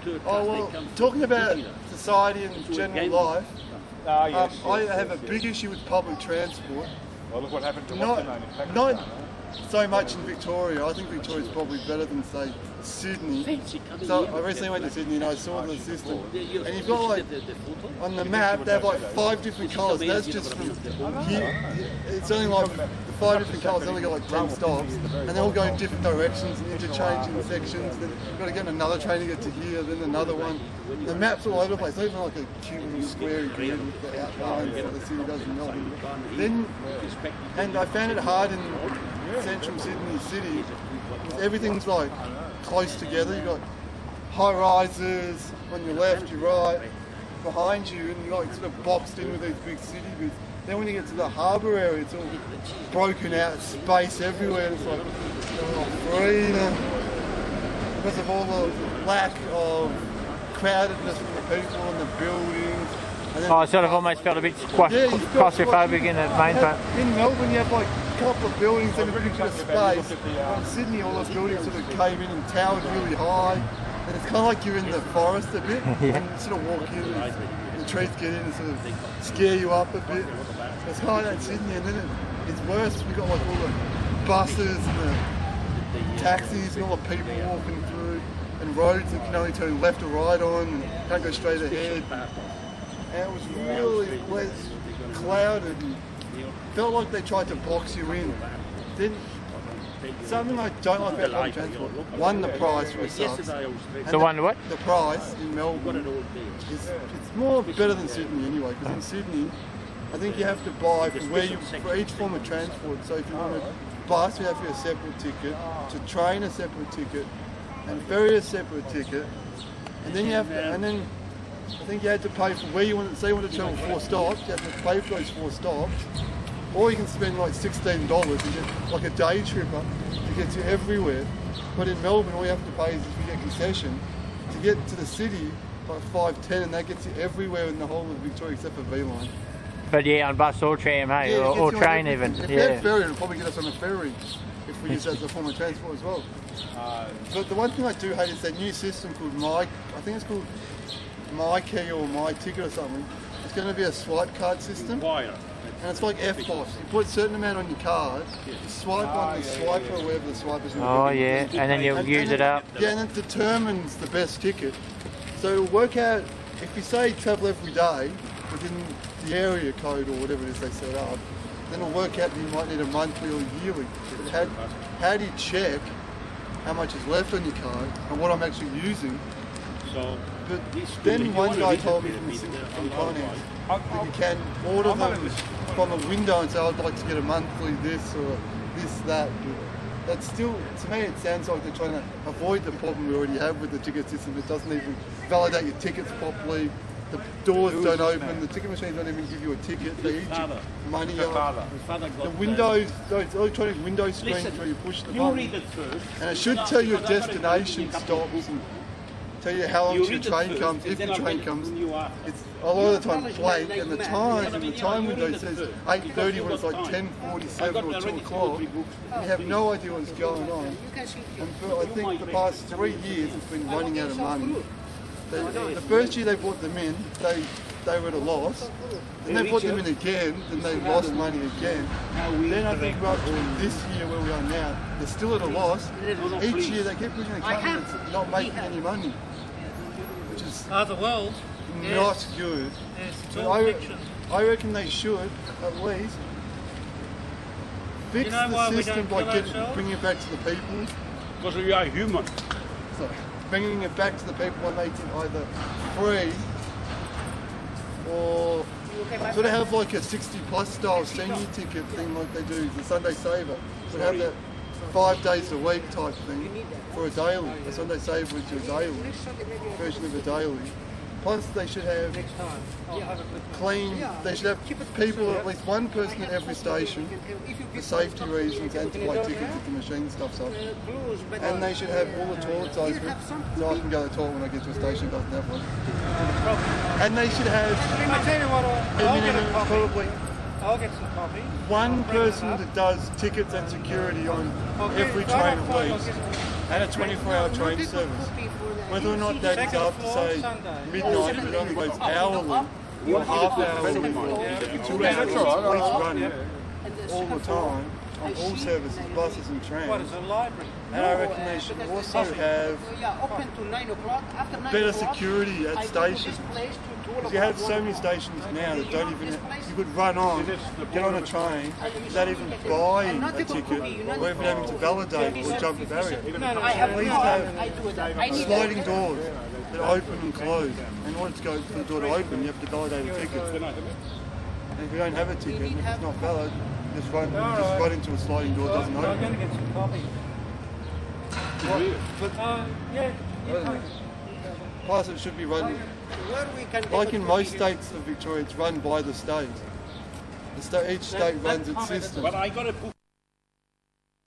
Oh, well, talking about society and general life, I have a big issue with public transport. Well, look what happened to not so much in Victoria. I think Victoria's probably better than, say, Sydney. So I recently went to Sydney and I saw the system. And you've got, like, on the map, they have like 5 different colours. That's just from here. It's only like the 5 different colours, they only got like 10 stops. And they all go in different directions and interchanging sections. Then you've got to get another train to get to here, then another one. The map's all over the place. Not even like a cute little square grid with the outlines that the city does in Melbourne. And I found it hard in central Sydney City. Everything's like close together. You've got high rises on your left, your right, behind you, and you're like sort of boxed in with these big city bits. Then when you get to the harbour area, it's all broken out, space everywhere. It's like freedom because of all the lack of crowdedness from the people and the buildings. And then I sort of almost felt a bit claustrophobic in the main part. In Melbourne, you have like a couple of buildings and a bit of space. In Sydney, all those buildings sort of cave in and towered really high. And it's kind of like you're in the forest a bit. Yeah. And you sort of walk in and the trees get in and sort of scare you up a bit. It's kind of like that in Sydney, and then it's worse. You've got like all the buses and the taxis and all the people walking through, and roads that you can only turn left or right on and can't go straight ahead. And it was really clouded and felt like they tried to box you in. Then something I don't like about public transport, one, the price really sucks. So one what? The price in Melbourne it's more better than Sydney anyway, because in Sydney I think you have to buy for each form of transport. So if you want a bus, you have to get a separate ticket, to train a separate ticket, and ferry a separate ticket, and then you have to, and then I think you had to pay for where you want to, say you want to travel 4 stops, you have to pay for those 4 stops, or you can spend like $16 and get like a day tripper to get you everywhere. But in Melbourne, all you have to pay is if you get concession to get to the city, like $5.10, and that gets you everywhere in the whole of Victoria except for V-Line. But yeah, on bus or tram, hey, Yeah, or train even. If we had ferry, it'll probably get us on a ferry if we use that as a form of transport as well. But the one thing I do hate is that new system called I think it's called My Key or My Ticket or something. It's going to be a swipe card system. And it's like FBOS. You put a certain amount on your card, you swipe on the swiper or wherever the swiper's going to be. Oh yeah, and then you'll use it up. Yeah, and it determines the best ticket. So it'll work out, if you say travel every day within the area code or whatever it is they set up, then it'll work out that you might need a monthly or yearly. But how do you check how much is left on your card and what I'm actually using? But then one guy told me from finance that you can order them from a window and say, I'd like to get a monthly this or this, that. But that's still, to me, it sounds like they're trying to avoid the problem we already have with the ticket system. It doesn't even validate your tickets properly. The doors don't open, the ticket machines don't even give you a ticket, they eat your money up. The windows, those electronic window screens where you push the button, and it should tell you destination stops and tell you how long your train comes, if the train comes. It's a lot of the time blank, and the time window says 8:30 when it's like 10:47 or 2 o'clock. You have no idea what's going on. And for, I think the past 3 years it's been running out of money. The first year they brought them in, they were at a loss. Then they brought them in again, then they lost money again. Then I think we're up to this year where we are now, they're still at a loss. Each year they keep pushing the company that's not making any money, which is not good. I reckon they should, at least, fix the system by bringing it back to the people. Because we are human. So, bringing it back to the people by making either free or sort of have like a 60+ style senior ticket thing like they do, the Sunday Saver. So have that 5 days a week type thing for a daily. A Sunday Saver is your daily version of a daily. Plus they should have clean, they should have people, at least one person at every station for safety reasons and to buy tickets if the machine stuff's up. And they should have all the toilets open so I can go to the toilet when I get to a station that doesn't have one. And they should have probably one person that does tickets and security on every train at least, and a 24-hour train service. Whether or not that is after, say, midnight, it only goes hourly, or half hourly, or 2 hours, police run all the time, on all services, buses and trams. And I reckon they should also have better security at stations. Because you have so many stations now that don't even, you could run on, get on a train, without even buying a ticket, or even having to validate or jump a barrier. At least have sliding doors that open and close. And in order to go for the door to open, you have to validate a ticket. And if you don't have a ticket, and if it's not valid, you just run into a sliding door, it doesn't open. I'm going to get some coffee. Plus it should be run, like in most states of Victoria, it's run by the state. Each state runs its system. But I got a book.